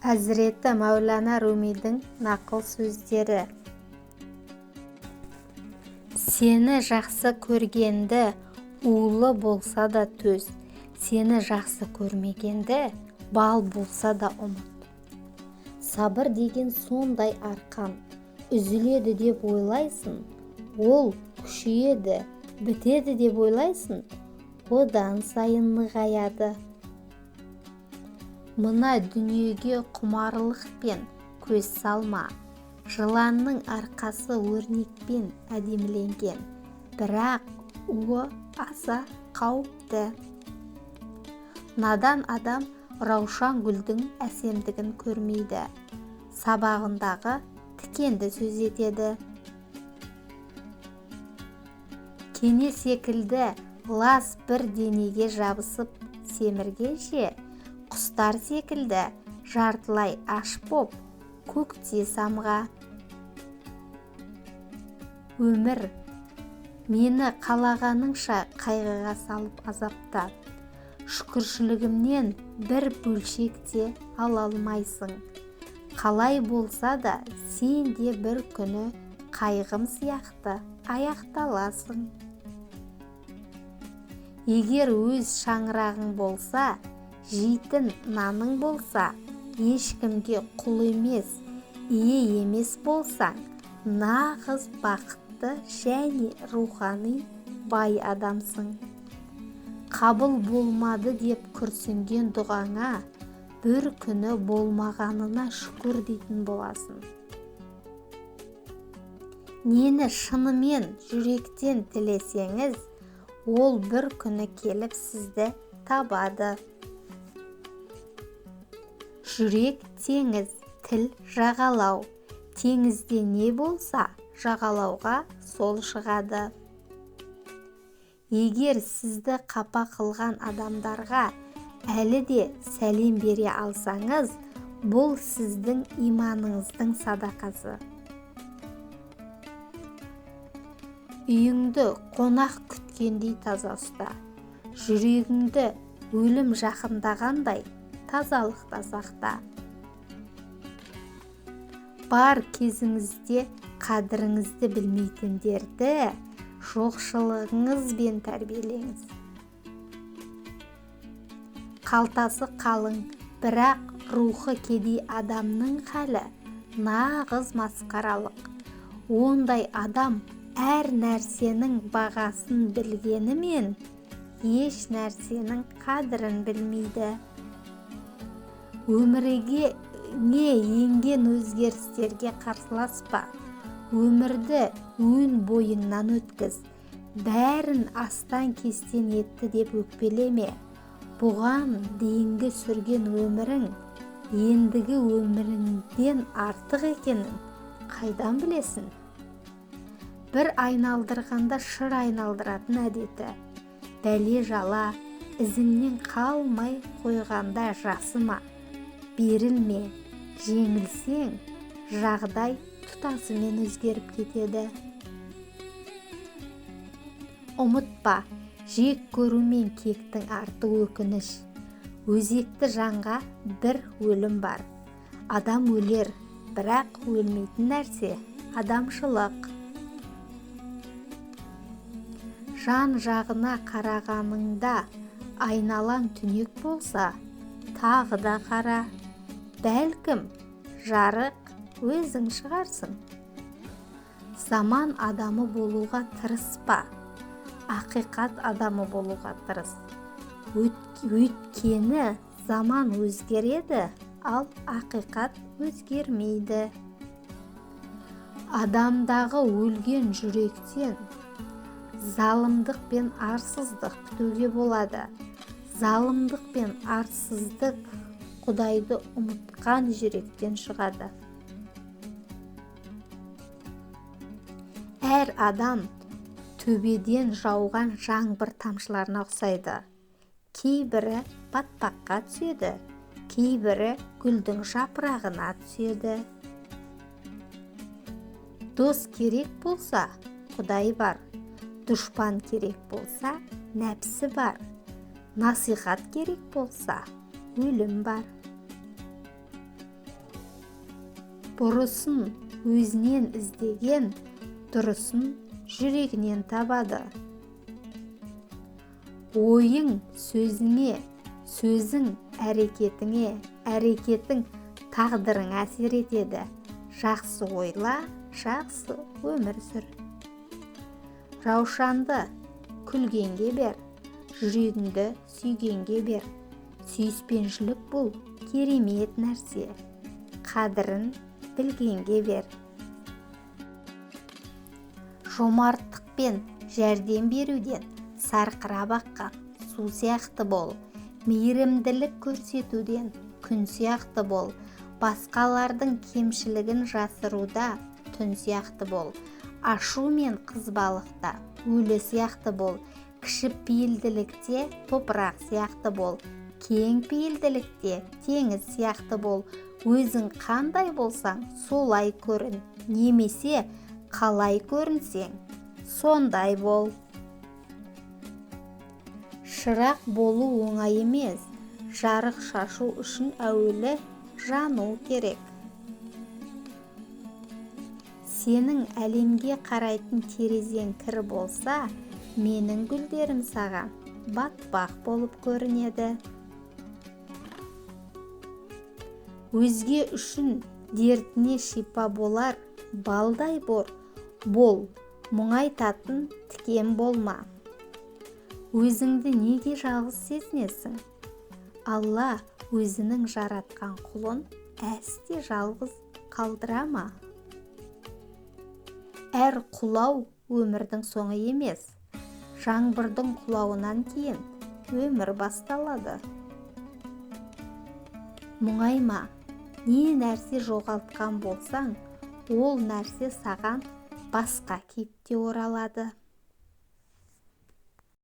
Әзіреті Мәулана Румидің нақыл сөздері. Сені жақсы көргенді улы болса да төз, сені жақсы көрмегенді бал болса да ұмыт. Сабыр деген сондай арқан, үзіледі деп ойлайсың, ол күшейеді, бітеді деп ойлайсың, одан сайын нығаяды. Мына дүниеге құмарлықпен көз салма, жыланның арқасы өрнекпен әдеміленген, бірақ уы аса қауіпті. Надан адам раушан гүлдің әсемдігін көрмейді, сабағындағы тікенді сөз етеді. Кене секілді лас бір денеге жабысып семіргенше, құстар секілді жартылай аш боп көкте самға. Өмір мені қалағаныңша қайғыға салып азапта, шүкіршілігімнен бір бөлшек те ала алмайсың. Қалай болса да сен де бір күні қайғым сияқты аяқталасың. Егер өз шаңырағың болса, жейтін наның болса, ешкімге құл емес, ие емес болсаң, нағыз бақытты және рухани бай адамсың. Қабыл болмады деп күрсінген дұғаңа, бір күні болмағанына шүкір дейтін боласың. Нені шынымен жүректен тілесеңіз, ол бір күні келіп сізді табады. Жүрек теңіз, тіл жағалау. Теңізде не болса, жағалауға сол шығады. Егер сізді қапа қылған адамдарға әлі де сәлем бере алсаңыз, бұл сіздің иманыңыздың садақасы. Үйіңді қонақ күткендей таза ұста. Жүрегіңді өлім жақындағандай тазалықта сақта. Бар кезіңізде қадіріңізді білмейтіндерді жоқшылығыңызбен тәрбиелеңіз. Қалтасы қалың, бірақ рухы кедей адамның халі нағыз масқаралық. Ондай адам әр нәрсенің бағасын білгенімен, еш нәрсенің қадірін білмейді. Өмірге енген өзгерістерге қарсыласпа. Өмірді өн бойыңнан өткіз. Бәрін астан кестен етті деп өкпелеме. Бұған дейінгі сүрген өмірің ендігі өміріңден артық екенін қайдан білесің? Бір айналдырғанда шыр айналдыратын әдеті. Бәле жала, ізіңнен қалмай қойғанда жасыма. Берілме, жеңілсең, жағдай тұтасымен өзгеріп кетеді. Ұмытпа, жек көру мен кектің арты өкініш. Өзекті жанға бір өлім бар. Адам өлер, бірақ өлмейтін нәрсе адамшылық. Жан жағына қарағаныңда айналаң түнек болса, тағы да қара. Бәлкім жарық өзің шығарсың. Заман адамы болуға тырыспа, ақиқат адамы болуға тырыс. Өйткені заман өзгереді, ал ақиқат өзгермейді. Адамдағы өлген жүректен залымдық пен арсыздық күтуге болады. Залымдық пен арсыздық Құдайды ұмытқан жүректен шығады. Әр адам төбеден жауған жаңбыр тамшыларына ұқсайды. Кейбірі батпаққа түседі, кейбірі гүлдің жапырағына түседі. Дос керек болса, Құдай бар. Дұшпан керек болса, нәпсі бар. Насихат керек болса, өлім бар. бұрысын өзінен іздеген, дұрысын жүрегінен табады. Ойың сөзіңе, сөзің әрекетіңе, әрекетің тағдырың әсер етеді. Жақсы ойла, жақсы өмір сүр. Раушанды күлгенге бер, жүрегіңді сүйгенге бер. Сүйіспеншілік бұл керемет нәрсе. Қадірін білгенге бер. Жомарттықпен жәрдем беруден сарқырап аққан су сияқты бол. Мейірімділік көрсетуден күн сияқты бол. Басқалардың кемшілігін жасыруда түн сияқты бол. Ашу мен қызбалықта өлі сияқты бол. Кішіпейілділікте топырақ сияқты бол. Кең пейілділікте теңіз сияқты бол. Өзің қандай болсаң, солай көрін. Немесе қалай көрінсең, сондай бол. Шырақ болу оңай емес. Жарық шашу үшін әуелі жану керек. Сенің әлемге қарайтын терезең кір болса, менің гүлдерім саған батпақ болып көрінеді. Өзге үшін дертіне шипа болар, балдай бол, мұңайтатын тікен болма. Өзіңді неге жалғыз сезінесің? Алла өзінің жаратқан құлын әсте жалғыз қалдырама. Әр құлау өмірдің соңы емес. Жаңбырдың құлауынан кейін өмір басталады. Мұңайма, не нәрсе жоғалтқан болсаң, ол нәрсе саған басқа кейіпте оралады.